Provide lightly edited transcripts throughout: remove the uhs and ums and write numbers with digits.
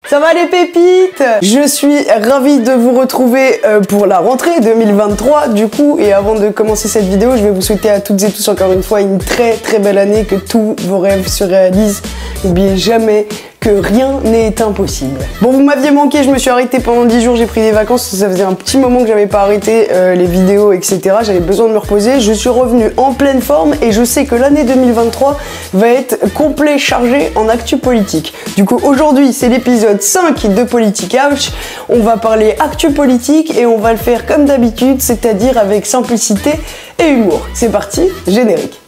Ça va les pépites? Je suis ravie de vous retrouver pour la rentrée 2023 du coup, et avant de commencer cette vidéo, je vais vous souhaiter à toutes et tous encore une fois une très belle année, que tous vos rêves se réalisent. N'oubliez jamais que rien n'est impossible. Bon, vous m'aviez manqué, je me suis arrêté pendant 10 jours, j'ai pris des vacances, ça faisait un petit moment que j'avais pas arrêté les vidéos, etc. J'avais besoin de me reposer, je suis revenu en pleine forme et je sais que l'année 2023 va être complet chargée en actu politique. Du coup, aujourd'hui, c'est l'épisode 5 de Politique Ouch. On va parler actu politique et on va le faire comme d'habitude, c'est-à-dire avec simplicité et humour. C'est parti, générique.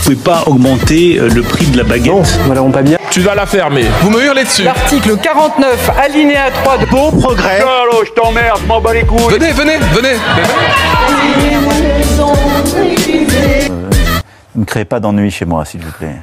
Vous pouvez pas augmenter le prix de la baguette. Non, nous n'allons pas bien. Tu vas la fermer. Vous me hurlez dessus. L'article 49, alinéa 3 de Bon progrès. Oh, je t'emmerde, je m'en bats les couilles. Venez. Ne créez pas d'ennui chez moi, s'il vous plaît.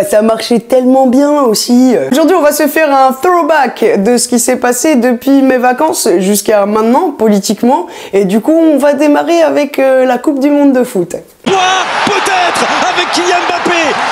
Ça marchait tellement bien aussi. Aujourd'hui, on va se faire un throwback de ce qui s'est passé depuis mes vacances jusqu'à maintenant, politiquement. Et du coup, on va démarrer avec la Coupe du Monde de foot. Peut-être avec Kylian Mbappé,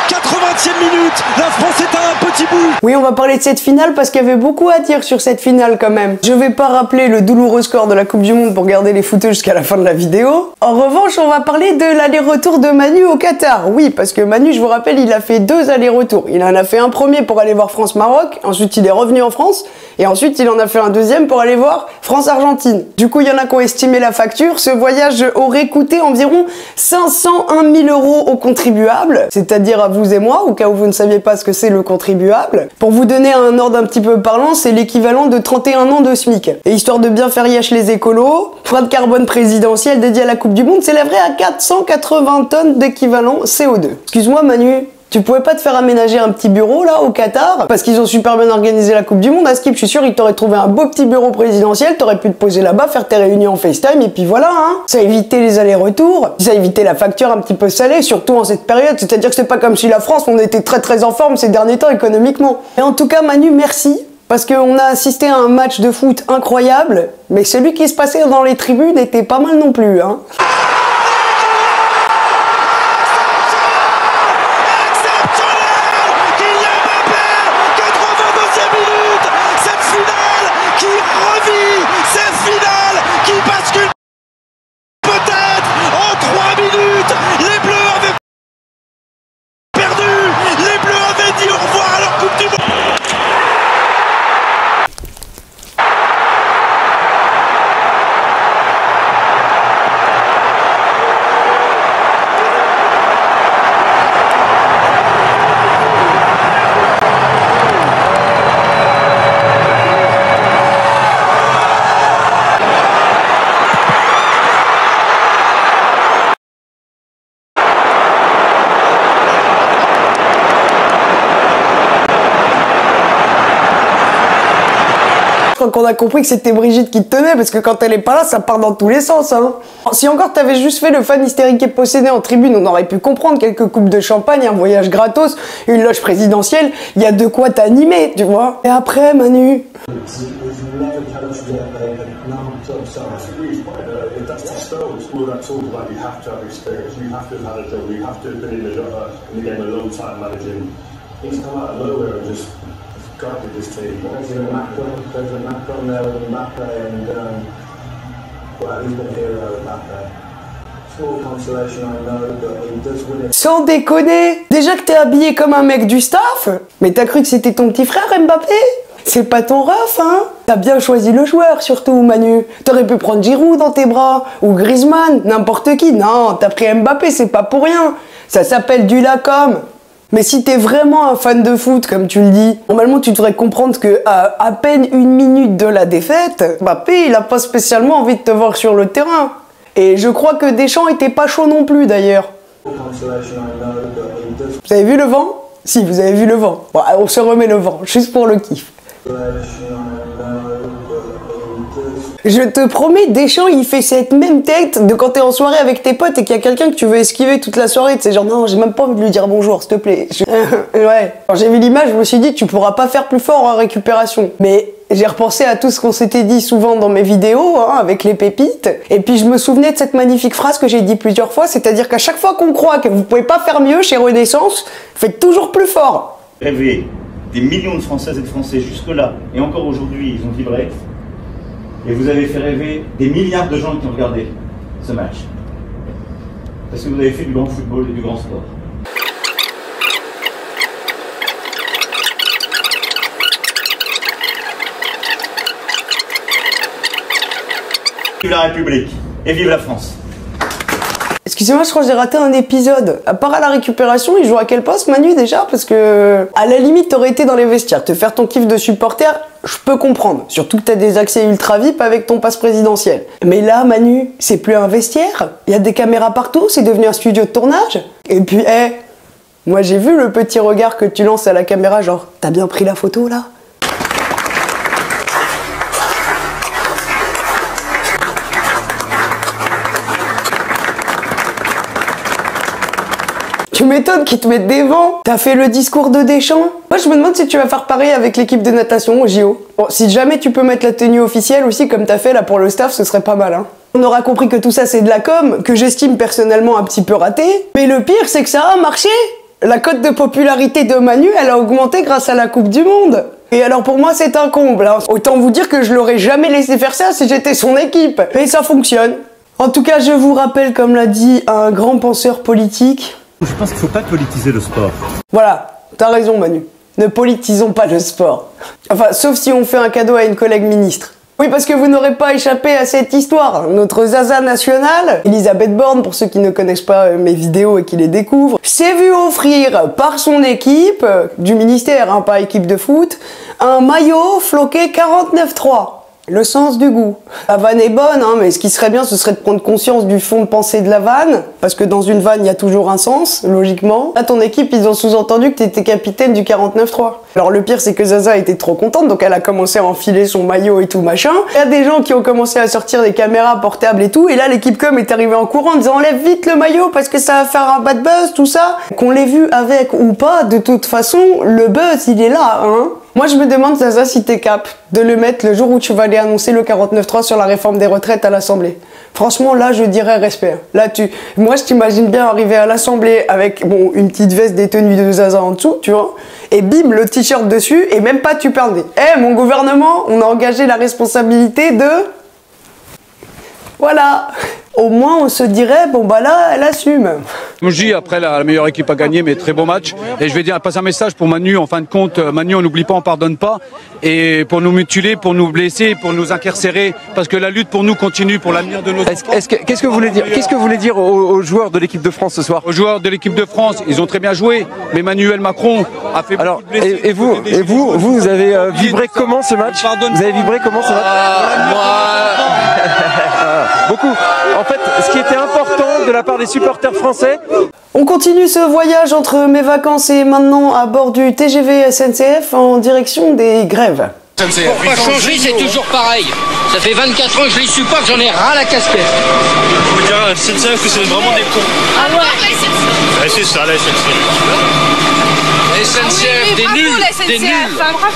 80e minute, la France est à un petit bout. Oui, on va parler de cette finale parce qu'il y avait beaucoup à dire sur cette finale quand même. Je vais pas rappeler le douloureux score de la Coupe du Monde pour garder les footeux jusqu'à la fin de la vidéo. En revanche, on va parler de l'aller-retour de Manu au Qatar. Oui, parce que Manu, je vous rappelle, il a fait 2 allers-retours. Il en a fait un premier pour aller voir France-Maroc, ensuite il est revenu en France, et ensuite il en a fait un deuxième pour aller voir France-Argentine. Du coup, il y en a qui ont estimé la facture. Ce voyage aurait coûté environ 501 000 € aux contribuables, c'est-à-dire à vous et moi, au cas où vous ne saviez pas ce que c'est le contribuable. Pour vous donner un ordre un petit peu parlant, c'est l'équivalent de 31 ans de SMIC. Et histoire de bien faire yesh les écolos, poids de carbone présidentiel dédié à la Coupe du Monde s'élèverait à 480 tonnes d'équivalent CO2. Excuse-moi Manu, tu pouvais pas te faire aménager un petit bureau là au Qatar? Parce qu'ils ont super bien organisé la Coupe du Monde à Skip, je suis sûr ils t'auraient trouvé un beau petit bureau présidentiel, t'aurais pu te poser là-bas, faire tes réunions en FaceTime et puis voilà hein. Ça a évité les allers-retours, ça a évité la facture un petit peu salée, surtout en cette période, c'est-à-dire que c'est pas comme si la France on était très en forme ces derniers temps économiquement. Et en tout cas Manu, merci. Parce qu'on a assisté à un match de foot incroyable, mais celui qui se passait dans les tribunes était pas mal non plus hein. Qu'on a compris que c'était Brigitte qui te tenait, parce que quand elle est pas là, ça part dans tous les sens, hein. Si encore t'avais juste fait le fan hystérique et possédé en tribune, on aurait pu comprendre, quelques coupes de champagne, un voyage gratos, une loge présidentielle, il y a de quoi t'animer, tu vois. Et après, Manu... President Macron there with Mbappé and well, he's been a hero with Mbappé. Small consolation, I know, but he does win it. Sans déconner! Déjà que t'es habillé comme un mec du staff? Mais t'as cru que c'était ton petit frère Mbappé? C'est pas ton ref, hein? T'as bien choisi le joueur, surtout, Manu. T'aurais pu prendre Giroud dans tes bras, ou Griezmann, n'importe qui. Non, t'as pris Mbappé, c'est pas pour rien. Ça s'appelle du lacom. Mais si t'es vraiment un fan de foot, comme tu le dis, normalement tu devrais comprendre que à peine 1 minute de la défaite, Mbappé il a pas spécialement envie de te voir sur le terrain. Et je crois que Deschamps était pas chaud non plus d'ailleurs. Vous avez vu le vent? Si, vous avez vu le vent. Bon, on se remet le vent, juste pour le kiff. Je te promets, Deschamps, il fait cette même tête de quand t'es en soirée avec tes potes et qu'il y a quelqu'un que tu veux esquiver toute la soirée. C'est genre, non, j'ai même pas envie de lui dire bonjour, s'il te plaît. Ouais. Quand j'ai vu l'image, je me suis dit, tu pourras pas faire plus fort en récupération. Mais j'ai repensé à tout ce qu'on s'était dit souvent dans mes vidéos, hein, avec les pépites. Et puis je me souvenais de cette magnifique phrase que j'ai dit plusieurs fois, c'est-à-dire qu'à chaque fois qu'on croit que vous pouvez pas faire mieux chez Renaissance, faites toujours plus fort. Rêver des millions de Françaises et de Français jusque-là, et encore aujourd'hui, ils ont vibré. Et vous avez fait rêver des milliards de gens qui ont regardé ce match. Parce que vous avez fait du grand football et du grand sport. Vive la République et vive la France. Excusez-moi, je crois que j'ai raté un épisode. À part à la récupération, il joue à quel poste, Manu, déjà? Parce que, à la limite, t'aurais été dans les vestiaires. Te faire ton kiff de supporter, je peux comprendre. Surtout que t'as des accès ultra VIP avec ton passe présidentiel. Mais là, Manu, c'est plus un vestiaire. Il y a des caméras partout, c'est devenu un studio de tournage. Et puis, moi j'ai vu le petit regard que tu lances à la caméra, genre, t'as bien pris la photo, là? Tu m'étonnes qu'ils te mettent des vents. T'as fait le discours de Deschamps. Moi, je me demande si tu vas faire pareil avec l'équipe de natation au JO. Bon, si jamais tu peux mettre la tenue officielle aussi, comme t'as fait là pour le staff, ce serait pas mal, hein. On aura compris que tout ça c'est de la com, que j'estime personnellement un petit peu raté. Mais le pire, c'est que ça a marché. La cote de popularité de Manu, elle a augmenté grâce à la Coupe du Monde. Et alors pour moi, c'est un comble, hein. Autant vous dire que je l'aurais jamais laissé faire ça si j'étais son équipe. Et ça fonctionne. En tout cas, je vous rappelle, comme l'a dit un grand penseur politique, Je pense qu'il ne faut pas politiser le sport. voilà, t'as raison Manu. Ne politisons pas le sport. Enfin, sauf si on fait un cadeau à une collègue ministre. Oui, parce que vous n'aurez pas échappé à cette histoire. Notre Zaza nationale, Elisabeth Borne, pour ceux qui ne connaissent pas mes vidéos et qui les découvrent, s'est vue offrir par son équipe, du ministère, hein, pas équipe de foot, un maillot floqué 49.3. Le sens du goût. La vanne est bonne, hein, mais ce qui serait bien, ce serait de prendre conscience du fond de pensée de la vanne, parce que dans une vanne, il y a toujours un sens, logiquement. Là, ton équipe, ils ont sous-entendu que t'étais capitaine du 49.3. Alors le pire, c'est que Zaza était trop contente, donc elle a commencé à enfiler son maillot et tout machin. Il y a des gens qui ont commencé à sortir des caméras portables et tout, et là, l'équipe com est arrivée en courant en disant enlève vite le maillot parce que ça va faire un bad buzz, tout ça. Qu'on l'ait vu avec ou pas, de toute façon, le buzz, il est là, hein. Moi, je me demande, Zaza, si t'es cap de le mettre le jour où tu vas aller annoncer le 49.3 sur la réforme des retraites à l'Assemblée. Franchement, là, je dirais respect. Là, moi, je t'imagine bien arriver à l'Assemblée avec, bon, une petite veste détenue de Zaza en dessous, tu vois, et bim, le t-shirt dessus, et même pas tu parles. Mon gouvernement, on a engagé la responsabilité de... Voilà. Au moins, on se dirait, bon bah là, elle assume. Je dis après la meilleure équipe a gagné, mais très beau match. Et je vais passer un message pour Manu. En fin de compte, Manu, on n'oublie pas, on pardonne pas. Et pour nous mutiler, pour nous blesser, pour nous incarcérer, parce que la lutte pour nous continue, pour l'avenir de nos enfants. Qu'est-ce que vous voulez dire aux joueurs de l'équipe de France ce soir? Aux joueurs de l'équipe de France, ils ont très bien joué, mais Emmanuel Macron a fait Alors, beaucoup de blessés. et vous avez vibré comment ce match? Vous avez vibré comment ce match? Beaucoup. En fait, ce qui était important de la part des supporters français. On continue ce voyage entre mes vacances et maintenant à bord du TGV SNCF en direction des grèves. Pour pas changer, c'est toujours pareil. Ça fait 24 ans que je les supporte, j'en ai ras la casquette. Faut dire à la SNCF que c'est vraiment des cons. Ah ouais, C'est ça, la SNCF. SNCF, des nuls, des nuls,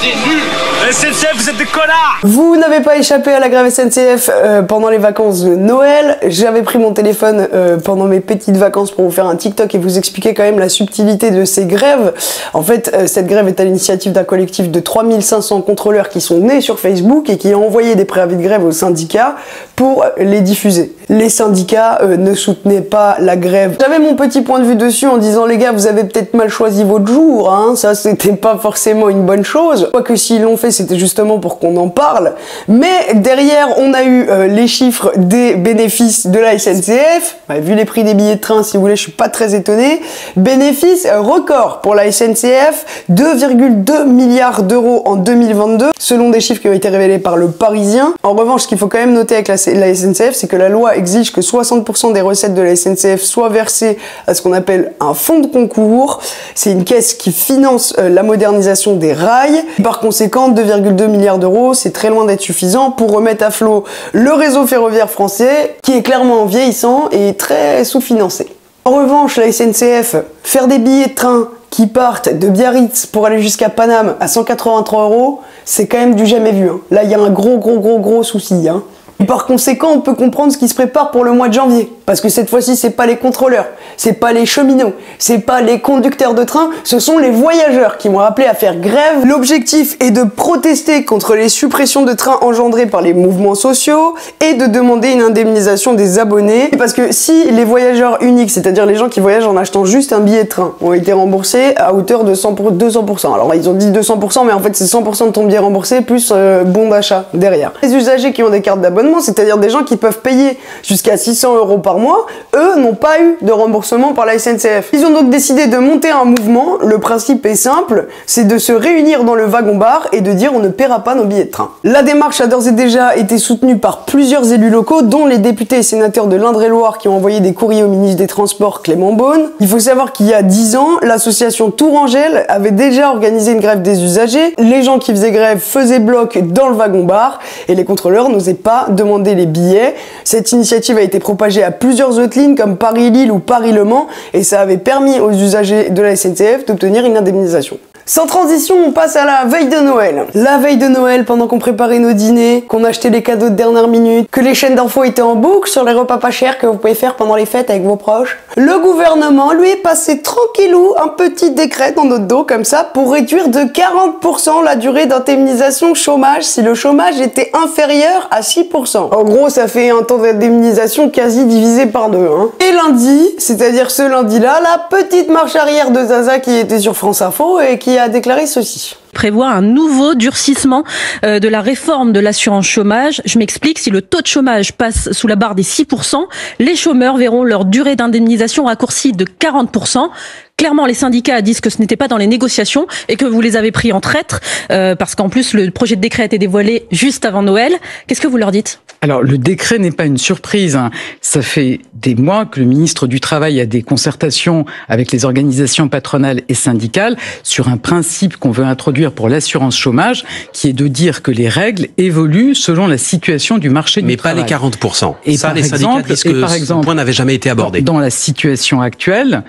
des nuls. La SNCF, vous êtes des connards. Vous n'avez pas échappé à la grève SNCF pendant les vacances de Noël. J'avais pris mon téléphone pendant mes petites vacances pour vous faire un TikTok et vous expliquer quand même la subtilité de ces grèves. En fait, cette grève est à l'initiative d'un collectif de 3500 contrôleurs qui sont nés sur Facebook et qui ont envoyé des préavis de grève aux syndicats pour les diffuser. Les syndicats ne soutenaient pas la grève. J'avais mon petit point de vue dessus en disant les gars, vous avez peut-être mal choisi votre jour, hein, ça c'était pas forcément une bonne chose. Quoique s'ils l'ont fait, c'était justement pour qu'on en parle. Mais derrière, on a eu les chiffres des bénéfices de la SNCF. Bah, vu les prix des billets de train, si vous voulez, je suis pas très étonné. Bénéfice record pour la SNCF, 2,2 milliards d'euros en 2022, selon des chiffres qui ont été révélés par Le Parisien. En revanche, ce qu'il faut quand même noter avec la SNCF, c'est que la loi loi exige que 60% des recettes de la SNCF soient versées à ce qu'on appelle un fonds de concours. C'est une caisse qui finance la modernisation des rails. Par conséquent, 2,2 milliards d'euros, c'est très loin d'être suffisant pour remettre à flot le réseau ferroviaire français, qui est clairement vieillissant et très sous-financé. En revanche, la SNCF, faire des billets de train qui partent de Biarritz pour aller jusqu'à Paname à 183 €, c'est quand même du jamais vu. Hein. Là, il y a un gros souci. Hein. Et par conséquent, on peut comprendre ce qui se prépare pour le mois de janvier. Parce que cette fois-ci, c'est pas les contrôleurs, c'est pas les cheminots, c'est pas les conducteurs de train, ce sont les voyageurs qui m'ont appelé à faire grève. L'objectif est de protester contre les suppressions de trains engendrées par les mouvements sociaux et de demander une indemnisation des abonnés. Parce que si les voyageurs uniques, c'est-à-dire les gens qui voyagent en achetant juste un billet de train, ont été remboursés à hauteur de 200%. Alors ils ont dit 200%, mais en fait c'est 100% de ton billet remboursé plus bon d'achat derrière. Les usagers qui ont des cartes d'abonnement, c'est-à-dire des gens qui peuvent payer jusqu'à 600 € par mois, eux n'ont pas eu de remboursement par la SNCF. Ils ont donc décidé de monter un mouvement. Le principe est simple, c'est de se réunir dans le wagon-bar et de dire on ne paiera pas nos billets de train. La démarche a d'ores et déjà été soutenue par plusieurs élus locaux, dont les députés et sénateurs de l'Indre-et-Loire qui ont envoyé des courriers au ministre des Transports Clément Beaune. Il faut savoir qu'il y a 10 ans, l'association Tourangelle avait déjà organisé une grève des usagers. Les gens qui faisaient grève faisaient bloc dans le wagon-bar et les contrôleurs n'osaient pas demander les billets. Cette initiative a été propagée à plusieurs autres lignes comme Paris-Lille ou Paris-Le Mans et ça avait permis aux usagers de la SNCF d'obtenir une indemnisation. Sans transition, on passe à la veille de Noël. La veille de Noël, pendant qu'on préparait nos dîners, qu'on achetait les cadeaux de dernière minute, que les chaînes d'infos étaient en boucle sur les repas pas chers que vous pouvez faire pendant les fêtes avec vos proches, le gouvernement, lui, est passé tranquillou un petit décret dans notre dos, comme ça, pour réduire de 40% la durée d'indemnisation chômage si le chômage était inférieur à 6%. En gros, ça fait un temps d'indemnisation quasi divisé par 2. Hein. Et lundi, c'est-à-dire ce lundi-là, la petite marche arrière de Zaza qui était sur France Info et qui a déclaré ceci. Prévoit un nouveau durcissement de la réforme de l'assurance chômage. Je m'explique, si le taux de chômage passe sous la barre des 6%, les chômeurs verront leur durée d'indemnisation raccourcie de 40%. Clairement, les syndicats disent que ce n'était pas dans les négociations et que vous les avez pris en traître parce qu'en plus, le projet de décret a été dévoilé juste avant Noël. Qu'est-ce que vous leur dites ? Alors, le décret n'est pas une surprise. Hein. Ça fait des mois que le ministre du Travail a des concertations avec les organisations patronales et syndicales sur un principe qu'on veut introduire pour l'assurance chômage, qui est de dire que les règles évoluent selon la situation du marché du travail. Mais pas les 40%. Et ça, par les syndicats disent que ce point n'avait jamais été abordé. Dans la situation actuelle,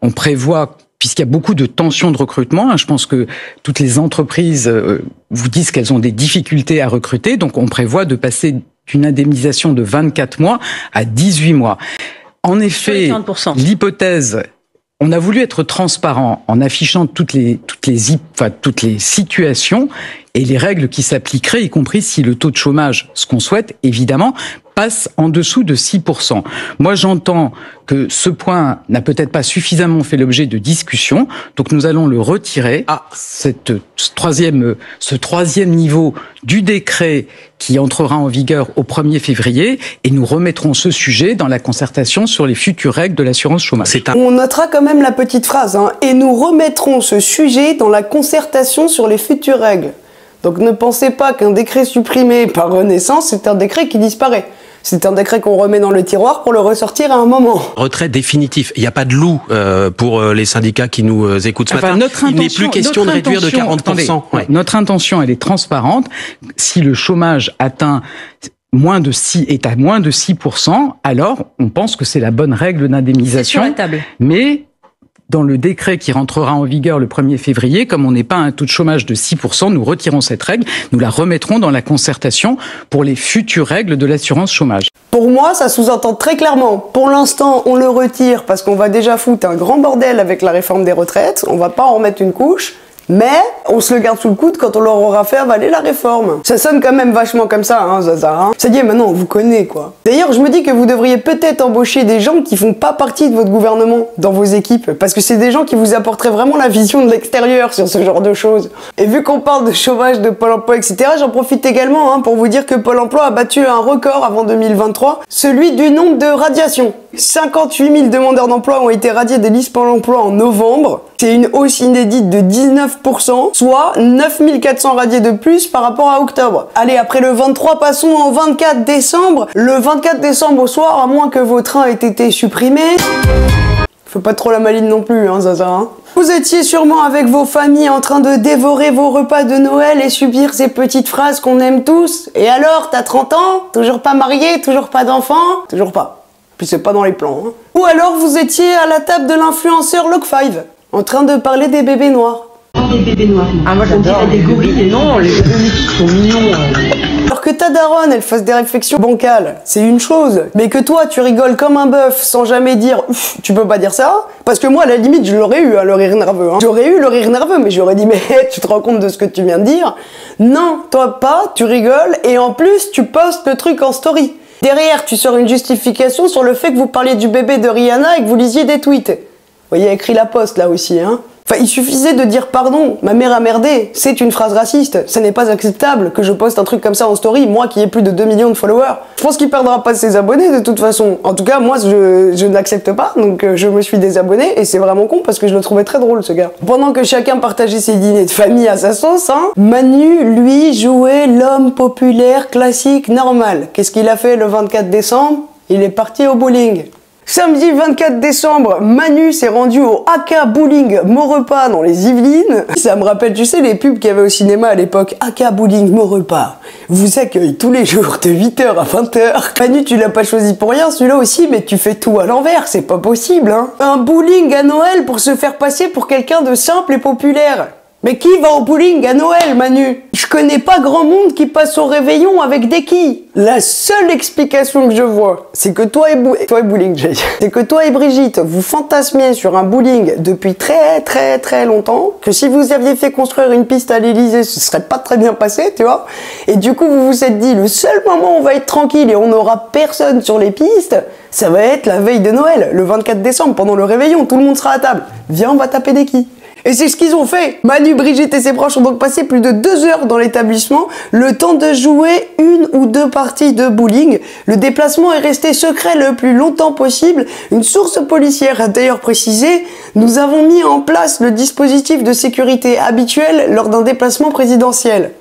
on prévoit, puisqu'il y a beaucoup de tensions de recrutement, hein, je pense que toutes les entreprises vous disent qu'elles ont des difficultés à recruter, donc on prévoit de passer d'une indemnisation de 24 mois à 18 mois. En effet, l'hypothèse, on a voulu être transparent en affichant toutes les situations et les règles qui s'appliqueraient, y compris si le taux de chômage, ce qu'on souhaite évidemment, passe en dessous de 6%. Moi, j'entends que ce point n'a peut-être pas suffisamment fait l'objet de discussion, donc nous allons le retirer. Ce troisième niveau du décret qui entrera en vigueur au 1er février, et nous remettrons ce sujet dans la concertation sur les futures règles de l'assurance chômage. On notera quand même la petite phrase, hein, et nous remettrons ce sujet dans la concertation sur les futures règles. Donc ne pensez pas qu'un décret supprimé par Renaissance, c'est un décret qui disparaît. C'est un décret qu'on remet dans le tiroir pour le ressortir à un moment. Retrait définitif. Il n'y a pas de loup pour les syndicats qui nous écoutent ce matin. Il n'est plus question de réduire de 40%. Attendez, notre intention, elle est transparente. Si le chômage atteint est à moins de 6%, alors on pense que c'est la bonne règle d'indemnisation. C'est sur la table. Mais dans le décret qui rentrera en vigueur le 1er février, comme on n'est pas à un taux de chômage de 6%, nous retirons cette règle, nous la remettrons dans la concertation pour les futures règles de l'assurance chômage. Pour moi, ça sous-entend très clairement, pour l'instant, on le retire parce qu'on va déjà foutre un grand bordel avec la réforme des retraites, on va pas en remettre une couche, mais on se le garde sous le coude quand on leur aura fait avaler la réforme. Ça sonne quand même vachement comme ça, hein, Zaza. Hein. Ça y est, maintenant on vous connaît, quoi. D'ailleurs, je me dis que vous devriez peut-être embaucher des gens qui font pas partie de votre gouvernement dans vos équipes, parce que c'est des gens qui vous apporteraient vraiment la vision de l'extérieur sur ce genre de choses. Et vu qu'on parle de chômage, de Pôle emploi, etc., j'en profite également pour vous dire que Pôle emploi a battu un record avant 2023, celui du nombre de radiations. 58 000 demandeurs d'emploi ont été radiés des listes Pôle emploi en novembre. C'est une hausse inédite de 19%, soit 9 400 radiés de plus par rapport à octobre. Allez, après le 23, passons au 24 décembre. Le 24 décembre au soir, à moins que vos trains aient été supprimés. Faut pas trop la maline non plus, hein, Zaza. Hein. Vous étiez sûrement avec vos familles en train de dévorer vos repas de Noël et subir ces petites phrases qu'on aime tous. Et alors, t'as 30 ans? Toujours pas marié? Toujours pas d'enfant? Toujours pas. Puis c'est pas dans les plans. Hein. Ou alors vous étiez à la table de l'influenceur Log5, en train de parler des bébés noirs. Des bébés noirs. Ah, moi j'adore des gorilles. Non, les bébés sont mignons. Alors que ta daronne, elle fasse des réflexions bancales, c'est une chose. Mais que toi, tu rigoles comme un bœuf sans jamais dire « tu peux pas dire ça ?» Parce que moi, à la limite, je l'aurais eu, hein, le rire nerveux. Hein. J'aurais eu le rire nerveux, mais j'aurais dit « mais tu te rends compte de ce que tu viens de dire ?» Non, toi pas, tu rigoles, et en plus, tu postes le truc en story. Derrière, tu sors une justification sur le fait que vous parliez du bébé de Rihanna et que vous lisiez des tweets. Vous voyez, écrit la poste là aussi, hein. Enfin, il suffisait de dire pardon, ma mère a merdé, c'est une phrase raciste, ce n'est pas acceptable que je poste un truc comme ça en story, moi qui ai plus de 2 millions de followers. Je pense qu'il perdra pas ses abonnés de toute façon. En tout cas, moi je n'accepte pas, donc je me suis désabonné et c'est vraiment con parce que je le trouvais très drôle ce gars. Pendant que chacun partageait ses dîners de famille à sa sauce, hein, Manu, lui, jouait l'homme populaire, classique, normal. Qu'est-ce qu'il a fait le 24 décembre? Il est parti au bowling. Samedi 24 décembre, Manu s'est rendu au AK Bowling Maurepas dans les Yvelines. Ça me rappelle, tu sais, les pubs qu'il y avait au cinéma à l'époque. AK Bowling Maurepas vous accueille tous les jours de 8h à 20h. Manu, tu l'as pas choisi pour rien, celui-là aussi, mais tu fais tout à l'envers, c'est pas possible, hein. Un bowling à Noël pour se faire passer pour quelqu'un de simple et populaire. Mais qui va au bowling à Noël, Manu? Je connais pas grand monde qui passe au réveillon avec des quilles. La seule explication que je vois, c'est que toi et Brigitte, vous fantasmiez sur un bowling depuis très longtemps, que si vous aviez fait construire une piste à l'Elysée, ce serait pas très bien passé, tu vois. Et du coup, vous vous êtes dit, le seul moment où on va être tranquille et on n'aura personne sur les pistes, ça va être la veille de Noël, le 24 décembre, pendant le réveillon, tout le monde sera à table. Viens, on va taper des quilles. Et c'est ce qu'ils ont fait. Manu, Brigitte et ses proches ont donc passé plus de 2 heures dans l'établissement, le temps de jouer 1 ou 2 parties de bowling. Le déplacement est resté secret le plus longtemps possible. Une source policière a d'ailleurs précisé « Nous avons mis en place le dispositif de sécurité habituel lors d'un déplacement présidentiel. »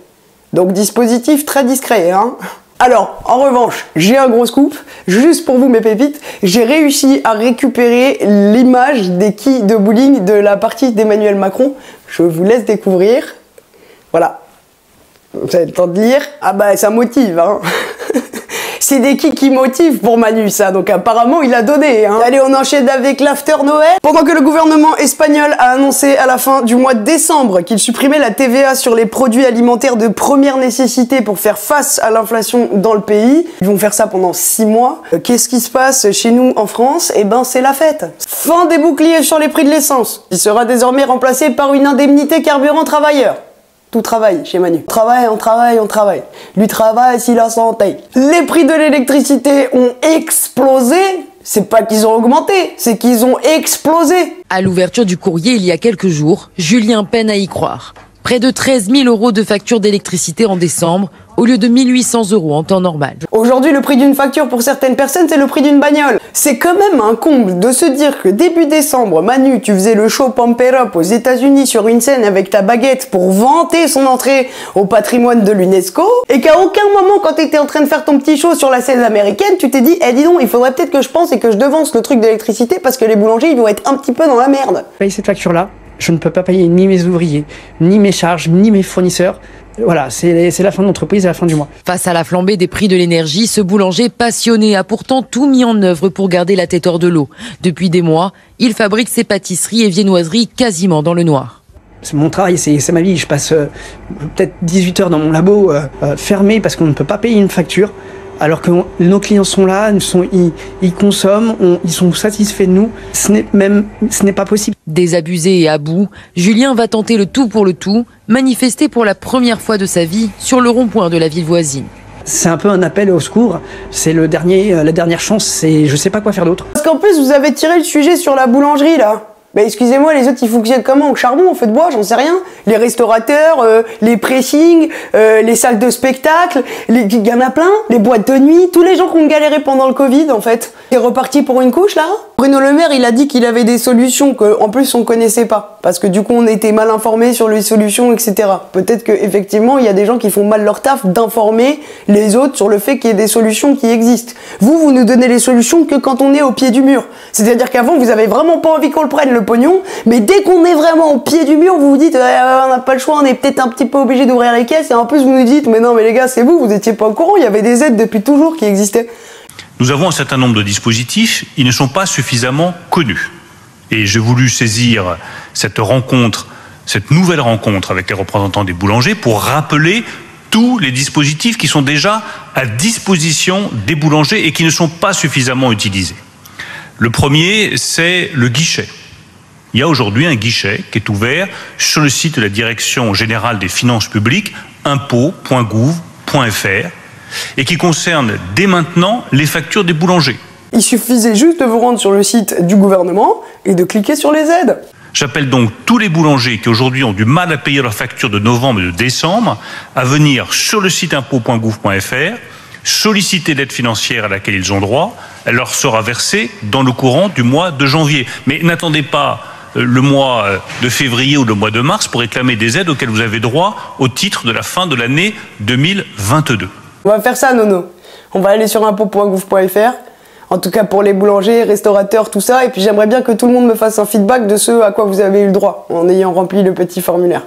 Donc dispositif très discret, hein. Alors, en revanche, j'ai un gros scoop, juste pour vous mes pépites, j'ai réussi à récupérer l'image des quilles de bowling de la partie d'Emmanuel Macron. Je vous laisse découvrir. Voilà. Vous avez le temps de lire. Ah bah ça motive, hein. C'est des quilles qui motivent pour Manu, ça, donc apparemment il a donné, hein. Allez, on enchaîne avec l'after Noël. Pendant que le gouvernement espagnol a annoncé à la fin du mois de décembre qu'il supprimait la TVA sur les produits alimentaires de première nécessité pour faire face à l'inflation dans le pays, ils vont faire ça pendant 6 mois. Qu'est-ce qui se passe chez nous en France? Eh ben c'est la fête. Fin des boucliers sur les prix de l'essence. Il sera désormais remplacé par une indemnité carburant travailleur. Tout travail chez Manu. On travaille. Lui travaille s'il a santé. Les prix de l'électricité ont explosé. C'est pas qu'ils ont augmenté, c'est qu'ils ont explosé. À l'ouverture du courrier il y a quelques jours, Julien peine à y croire. Près de 13 000 € de facture d'électricité en décembre, au lieu de 1 800 € en temps normal. Aujourd'hui, le prix d'une facture pour certaines personnes, c'est le prix d'une bagnole. C'est quand même un comble de se dire que début décembre, Manu, tu faisais le show Pump It Up aux États-Unis sur une scène avec ta baguette pour vanter son entrée au patrimoine de l'UNESCO, et qu'à aucun moment, quand t'étais en train de faire ton petit show sur la scène américaine, tu t'es dit, eh dis donc, il faudrait peut-être que je pense et que je devance le truc d'électricité parce que les boulangers, ils vont être un petit peu dans la merde. Paye cette facture-là, je ne peux pas payer ni mes ouvriers, ni mes charges, ni mes fournisseurs. Voilà, c'est la fin de l'entreprise et la fin du mois. Face à la flambée des prix de l'énergie, ce boulanger passionné a pourtant tout mis en œuvre pour garder la tête hors de l'eau. Depuis des mois, il fabrique ses pâtisseries et viennoiseries quasiment dans le noir. C'est mon travail, c'est ma vie. Je passe peut-être 18 heures dans mon labo fermé parce qu'on ne peut pas payer une facture. Alors que nos clients sont là, ils consomment, ils sont satisfaits de nous. Ce n'est pas possible. Désabusé et à bout, Julien va tenter le tout pour le tout, manifester pour la première fois de sa vie sur le rond-point de la ville voisine. C'est un peu un appel au secours. C'est la dernière chance. Je sais pas quoi faire d'autre. Parce qu'en plus, vous avez tiré le sujet sur la boulangerie, là. Mais excusez-moi, les autres ils fonctionnent comment? Au charbon, au feu de bois, j'en sais rien. Les restaurateurs, les pressings, les salles de spectacle, il y en a plein, les boîtes de nuit, tous les gens qui ont galéré pendant le Covid en fait. C'est reparti pour une couche là? Bruno Le Maire il a dit qu'il avait des solutions qu'en plus on connaissait pas. Parce que du coup on était mal informés sur les solutions, etc. Peut-être qu'effectivement il y a des gens qui font mal leur taf d'informer les autres sur le fait qu'il y ait des solutions qui existent. Vous nous donnez les solutions que quand on est au pied du mur. C'est-à-dire qu'avant vous avez vraiment pas envie qu'on le prenne le pognon, mais dès qu'on est vraiment au pied du mur, vous vous dites on n'a pas le choix, on est peut-être un petit peu obligé d'ouvrir les caisses, et en plus vous nous dites mais non mais les gars c'est vous étiez pas au courant, il y avait des aides depuis toujours qui existaient. Nous avons un certain nombre de dispositifs, ils ne sont pas suffisamment connus. Et j'ai voulu saisir cette rencontre, cette nouvelle rencontre avec les représentants des boulangers pour rappeler tous les dispositifs qui sont déjà à disposition des boulangers et qui ne sont pas suffisamment utilisés. Le premier, c'est le guichet. Il y a aujourd'hui un guichet qui est ouvert sur le site de la Direction générale des finances publiques, impôts.gouv.fr, et qui concerne dès maintenant les factures des boulangers. Il suffisait juste de vous rendre sur le site du gouvernement et de cliquer sur les aides. J'appelle donc tous les boulangers qui aujourd'hui ont du mal à payer leurs factures de novembre et de décembre à venir sur le site impôts.gouv.fr, solliciter l'aide financière à laquelle ils ont droit. Elle leur sera versée dans le courant du mois de janvier. Mais n'attendez pas le mois de février ou le mois de mars pour réclamer des aides auxquelles vous avez droit au titre de la fin de l'année 2022. On va faire ça, Nono. On va aller sur impôts.gouv.fr. En tout cas pour les boulangers, restaurateurs, tout ça. Et puis j'aimerais bien que tout le monde me fasse un feedback de ce à quoi vous avez eu le droit en ayant rempli le petit formulaire.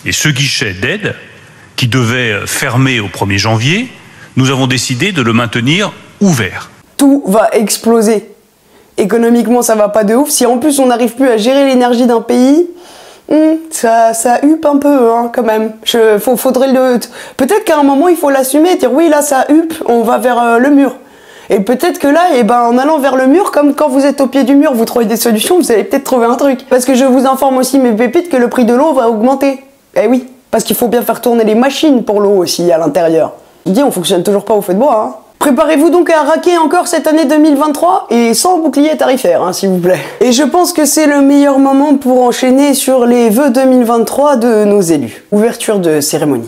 Et ce guichet d'aide, qui devait fermer au 1er janvier, nous avons décidé de le maintenir ouvert. Tout va exploser. Économiquement, ça va pas de ouf. Si en plus on n'arrive plus à gérer l'énergie d'un pays, ça huppe un peu quand même. Peut-être qu'à un moment il faut l'assumer, dire oui là ça huppe, on va vers le mur. Et peut-être que là, en allant vers le mur, comme quand vous êtes au pied du mur, vous trouvez des solutions, vous allez peut-être trouver un truc. Parce que je vous informe aussi, mes pépites, que le prix de l'eau va augmenter. Eh oui, parce qu'il faut bien faire tourner les machines pour l'eau aussi à l'intérieur. Je dis, on fonctionne toujours pas au feu de bois. Préparez-vous donc à raquer encore cette année 2023 et sans bouclier tarifaire, s'il vous plaît. Et je pense que c'est le meilleur moment pour enchaîner sur les vœux 2023 de nos élus. Ouverture de cérémonie.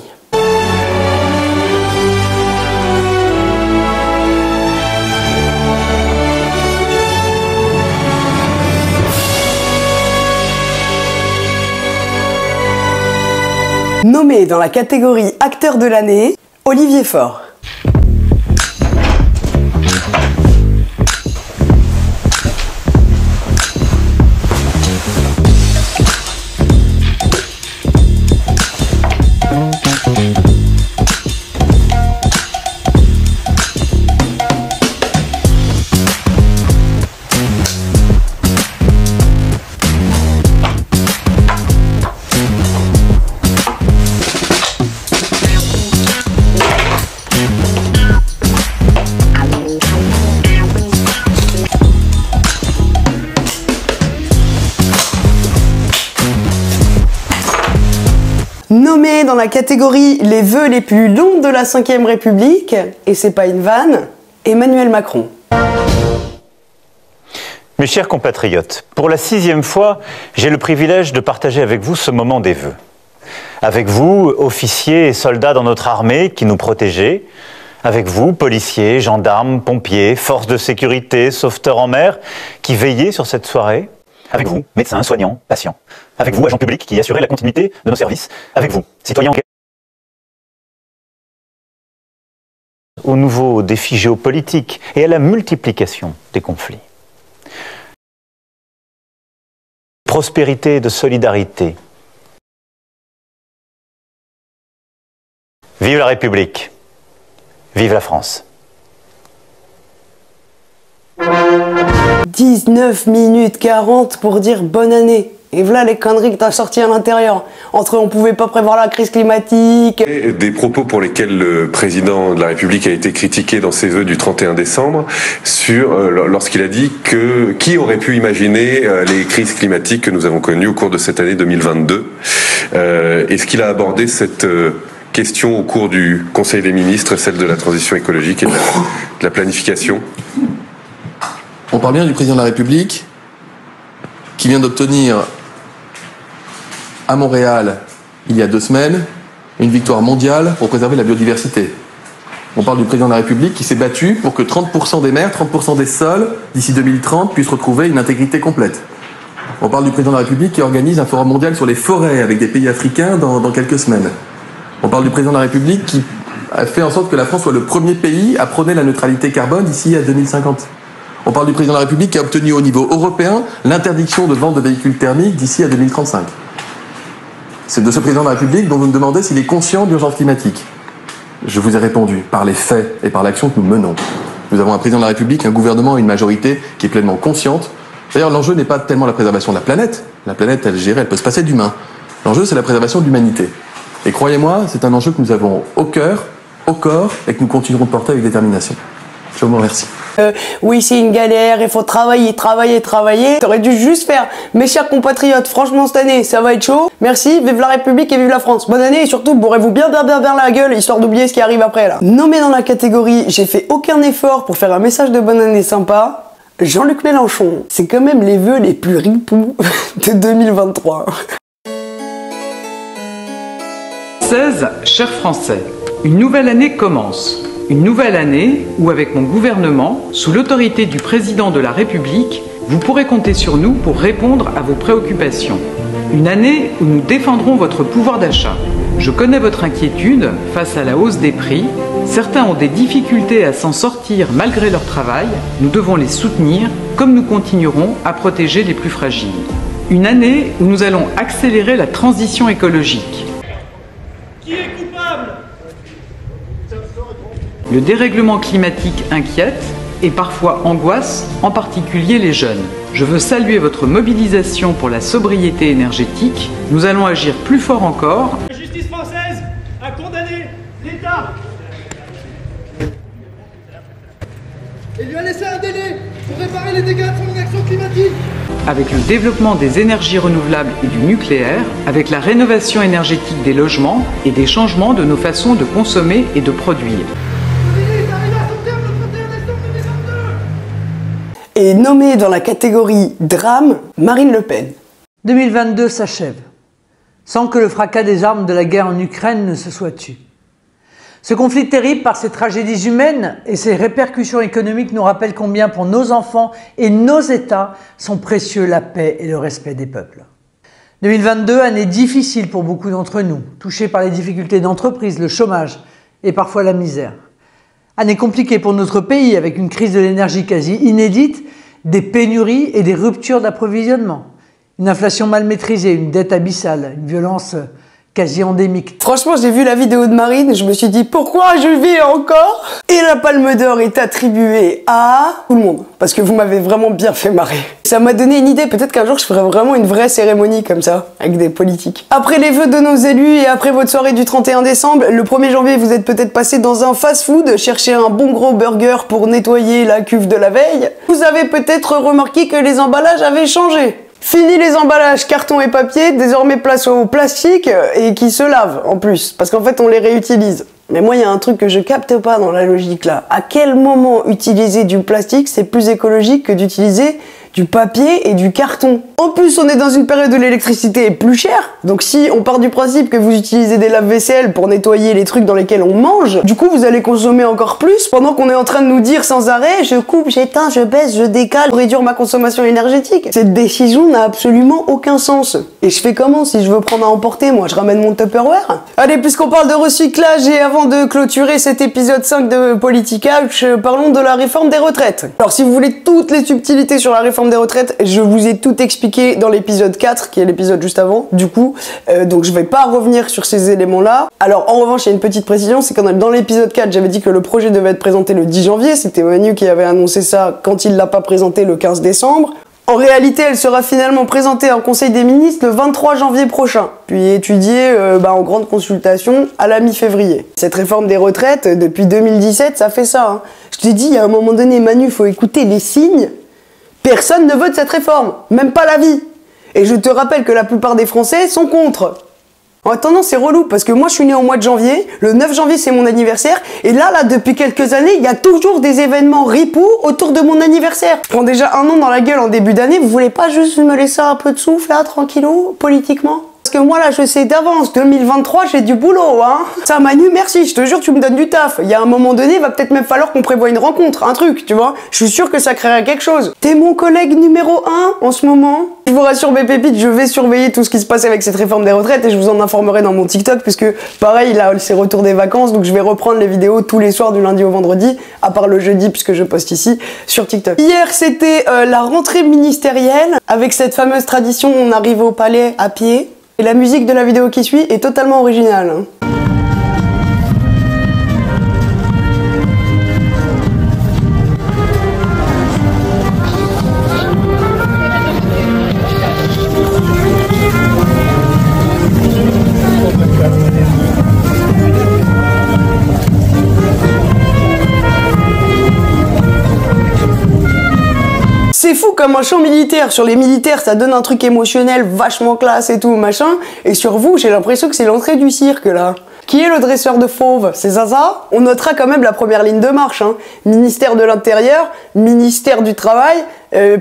Nommé dans la catégorie acteur de l'année, Olivier Faure. Nommé dans la catégorie les vœux les plus longs de la 5e République, et c'est pas une vanne, Emmanuel Macron. Mes chers compatriotes, pour la 6e fois, j'ai le privilège de partager avec vous ce moment des vœux. Avec vous, officiers et soldats dans notre armée qui nous protégeaient, avec vous, policiers, gendarmes, pompiers, forces de sécurité, sauveteurs en mer, qui veillaient sur cette soirée. Avec vous, médecins, soignants, patients. Avec vous, agents publics qui assuraient la continuité de nos services. Avec vous, citoyens engagés aux nouveaux défis géopolitiques et à la multiplication des conflits. Prospérité et de solidarité. Vive la République. Vive la France. 19 minutes 40 pour dire bonne année. Et voilà les conneries que t'as sorties à l'intérieur. Entre on pouvait pas prévoir la crise climatique. Des propos pour lesquels le président de la République a été critiqué dans ses vœux du 31 décembre lorsqu'il a dit que qui aurait pu imaginer les crises climatiques que nous avons connues au cours de cette année 2022. Est-ce qu'il a abordé cette question au cours du Conseil des ministres, celle de la transition écologique et de la planification? On parle bien du président de la République qui vient d'obtenir à Montréal, il y a 2 semaines, une victoire mondiale pour préserver la biodiversité. On parle du président de la République qui s'est battu pour que 30% des mers, 30% des sols, d'ici 2030, puissent retrouver une intégrité complète. On parle du président de la République qui organise un forum mondial sur les forêts avec des pays africains dans quelques semaines. On parle du président de la République qui a fait en sorte que la France soit le premier pays à prôner la neutralité carbone d'ici à 2050. On parle du président de la République qui a obtenu au niveau européen l'interdiction de vente de véhicules thermiques d'ici à 2035. C'est de ce président de la République dont vous me demandez s'il est conscient de l'urgence climatique. Je vous ai répondu par les faits et par l'action que nous menons. Nous avons un président de la République, un gouvernement et une majorité qui est pleinement consciente. D'ailleurs, l'enjeu n'est pas tellement la préservation de la planète. La planète, elle gère, elle peut se passer d'humain. L'enjeu, c'est la préservation de l'humanité. Et croyez-moi, c'est un enjeu que nous avons au cœur, au corps, et que nous continuerons de porter avec détermination. Je vous remercie. Oui, c'est une galère, il faut travailler. T'aurais dû juste faire, mes chers compatriotes, franchement cette année, ça va être chaud. Merci, vive la République et vive la France. Bonne année et surtout, bourrez-vous bien la gueule, histoire d'oublier ce qui arrive après là. Nommé dans la catégorie, j'ai fait aucun effort pour faire un message de bonne année sympa, Jean-Luc Mélenchon. C'est quand même les vœux les plus ripoux de 2023. 16, chers Français, une nouvelle année commence. Une nouvelle année où, avec mon gouvernement, sous l'autorité du président de la République, vous pourrez compter sur nous pour répondre à vos préoccupations. Une année où nous défendrons votre pouvoir d'achat. Je connais votre inquiétude face à la hausse des prix. Certains ont des difficultés à s'en sortir malgré leur travail. Nous devons les soutenir, comme nous continuerons à protéger les plus fragiles. Une année où nous allons accélérer la transition écologique. Qui est coupable ? Le dérèglement climatique inquiète et parfois angoisse, en particulier les jeunes. Je veux saluer votre mobilisation pour la sobriété énergétique. Nous allons agir plus fort encore. La justice française a condamné l'État et lui a laissé un délai pour réparer les dégâts de son inaction climatique. Avec le développement des énergies renouvelables et du nucléaire, avec la rénovation énergétique des logements et des changements de nos façons de consommer et de produire. Et nommée dans la catégorie drame, Marine Le Pen. 2022 s'achève, sans que le fracas des armes de la guerre en Ukraine ne se soit tu. Ce conflit terrible par ses tragédies humaines et ses répercussions économiques nous rappelle combien pour nos enfants et nos États sont précieux la paix et le respect des peuples. 2022, année difficile pour beaucoup d'entre nous, touchés par les difficultés d'entreprise, le chômage et parfois la misère. Année compliquée pour notre pays avec une crise de l'énergie quasi inédite, des pénuries et des ruptures d'approvisionnement, une inflation mal maîtrisée, une dette abyssale, une violence quasi endémique. Franchement, j'ai vu la vidéo de Marine, je me suis dit pourquoi je vis encore? Et la Palme d'Or est attribuée à tout le monde, parce que vous m'avez vraiment bien fait marrer. Ça m'a donné une idée, peut-être qu'un jour je ferai vraiment une vraie cérémonie comme ça, avec des politiques. Après les vœux de nos élus et après votre soirée du 31 décembre, le 1er janvier vous êtes peut-être passé dans un fast-food, chercher un bon gros burger pour nettoyer la cuve de la veille. Vous avez peut-être remarqué que les emballages avaient changé. Fini les emballages carton et papier, désormais place au plastique et qui se lavent en plus, parce qu'en fait on les réutilise. Mais moi il y a un truc que je capte pas dans la logique là. À quel moment utiliser du plastique c'est plus écologique que d'utiliser du papier et du carton? En plus on est dans une période où l'électricité est plus chère, donc si on part du principe que vous utilisez des lave-vaisselle pour nettoyer les trucs dans lesquels on mange, du coup vous allez consommer encore plus pendant qu'on est en train de nous dire sans arrêt je coupe, j'éteins, je baisse, je décale pour réduire ma consommation énergétique. Cette décision n'a absolument aucun sens. Et je fais comment si je veux prendre à emporter? Moi je ramène mon Tupperware. Allez, puisqu'on parle de recyclage et avant de clôturer cet épisode 5 de Politicouch, parlons de la réforme des retraites. Alors si vous voulez toutes les subtilités sur la réforme des retraites, je vous ai tout expliqué dans l'épisode 4, qui est l'épisode juste avant, du coup, donc je vais pas revenir sur ces éléments-là. Alors en revanche, il y a une petite précision, c'est que dans l'épisode 4, j'avais dit que le projet devait être présenté le 10 janvier, c'était Manu qui avait annoncé ça quand il l'a pas présenté le 15 décembre. En réalité, elle sera finalement présentée en Conseil des ministres le 23 janvier prochain, puis étudiée en grande consultation à la mi-février. Cette réforme des retraites, depuis 2017, ça fait ça. Hein. Je t'ai dit, à un moment donné, Manu, faut écouter les signes. Personne ne veut de cette réforme, même pas la vie. Et je te rappelle que la plupart des Français sont contre. En attendant, c'est relou parce que moi je suis né au mois de janvier, le 9 janvier c'est mon anniversaire, et là depuis quelques années, il y a toujours des événements ripoux autour de mon anniversaire. Je prends déjà un an dans la gueule en début d'année, vous voulez pas juste me laisser un peu de souffle là, tranquillou, politiquement? Parce que moi là je sais d'avance, 2023 j'ai du boulot hein. Ça Manu, merci, je te jure tu me donnes du taf. Il y a un moment donné, il va peut-être même falloir qu'on prévoie une rencontre, un truc, tu vois. Je suis sûr que ça créera quelque chose. T'es mon collègue numéro 1 en ce moment. Je vous rassure mes pépites, je vais surveiller tout ce qui se passe avec cette réforme des retraites et je vous en informerai dans mon TikTok puisque pareil là c'est retour des vacances donc je vais reprendre les vidéos tous les soirs du lundi au vendredi, à part le jeudi puisque je poste ici sur TikTok. Hier c'était la rentrée ministérielle avec cette fameuse tradition où on arrive au palais à pied. Et la musique de la vidéo qui suit est totalement originale. Hein. C'est fou comme un chant militaire, sur les militaires ça donne un truc émotionnel vachement classe et tout machin, et sur vous j'ai l'impression que c'est l'entrée du cirque là. Qui est le dresseur de fauves? C'est Zaza? On notera quand même la première ligne de marche, hein. Ministère de l'Intérieur, ministère du Travail,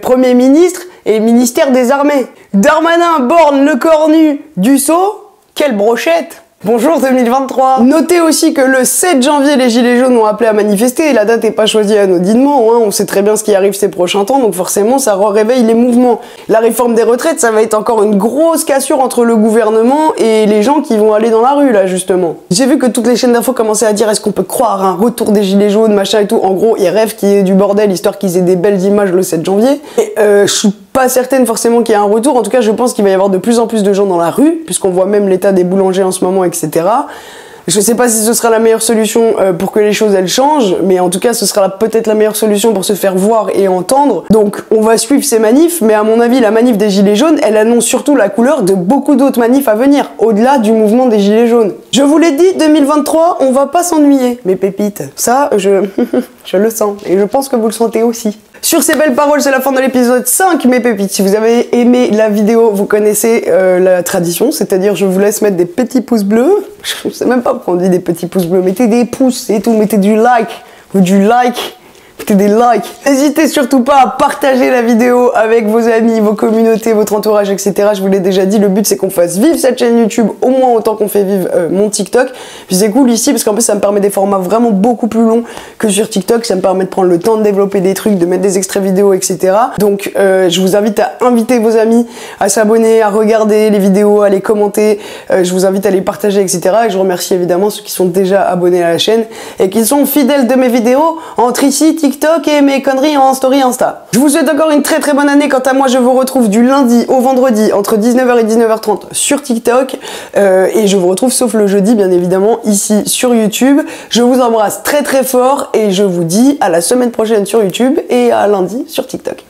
Premier ministre et ministère des Armées. Darmanin, Borne, Lecornu, Dussault, quelle brochette! Bonjour 2023. Notez aussi que le 7 janvier, les Gilets jaunes ont appelé à manifester et la date n'est pas choisie anodinement. Hein. On sait très bien ce qui arrive ces prochains temps, donc forcément ça réveille les mouvements. La réforme des retraites, ça va être encore une grosse cassure entre le gouvernement et les gens qui vont aller dans la rue là justement. J'ai vu que toutes les chaînes d'infos commençaient à dire est-ce qu'on peut croire un retour des Gilets jaunes, machin et tout. En gros, ils rêvent qu'il y ait du bordel histoire qu'ils aient des belles images le 7 janvier. Et je suis pas certaine forcément qu'il y ait un retour, en tout cas je pense qu'il va y avoir de plus en plus de gens dans la rue, puisqu'on voit même l'état des boulangers en ce moment, etc. Je sais pas si ce sera la meilleure solution pour que les choses elles changent, mais en tout cas ce sera peut-être la meilleure solution pour se faire voir et entendre. Donc on va suivre ces manifs, mais à mon avis la manif des Gilets jaunes, elle annonce surtout la couleur de beaucoup d'autres manifs à venir, au-delà du mouvement des Gilets jaunes. Je vous l'ai dit, 2023, on va pas s'ennuyer, mes pépites. Ça, je le sens, et je pense que vous le sentez aussi. Sur ces belles paroles, c'est la fin de l'épisode 5, mes pépites. Si vous avez aimé la vidéo, vous connaissez la tradition, c'est-à-dire je vous laisse mettre des petits pouces bleus. Je sais même pas pourquoi on dit des petits pouces bleus. Mettez des pouces et tout, mettez du like ou du like. Mettez des likes. N'hésitez surtout pas à partager la vidéo avec vos amis, vos communautés, votre entourage, etc. Je vous l'ai déjà dit, le but c'est qu'on fasse vivre cette chaîne YouTube au moins autant qu'on fait vivre mon TikTok. Puis c'est cool ici parce qu'en plus ça me permet des formats vraiment beaucoup plus longs que sur TikTok. Ça me permet de prendre le temps de développer des trucs, de mettre des extraits vidéo, etc. Donc je vous invite à inviter vos amis à s'abonner, à regarder les vidéos, à les commenter. Je vous invite à les partager, etc. Et je remercie évidemment ceux qui sont déjà abonnés à la chaîne et qui sont fidèles de mes vidéos entre ici, TikTok et mes conneries en story Insta. Je vous souhaite encore une très très bonne année. Quant à moi, je vous retrouve du lundi au vendredi entre 19h et 19h30 sur TikTok et je vous retrouve sauf le jeudi bien évidemment ici sur YouTube. Je vous embrasse très très fort et je vous dis à la semaine prochaine sur YouTube et à lundi sur TikTok.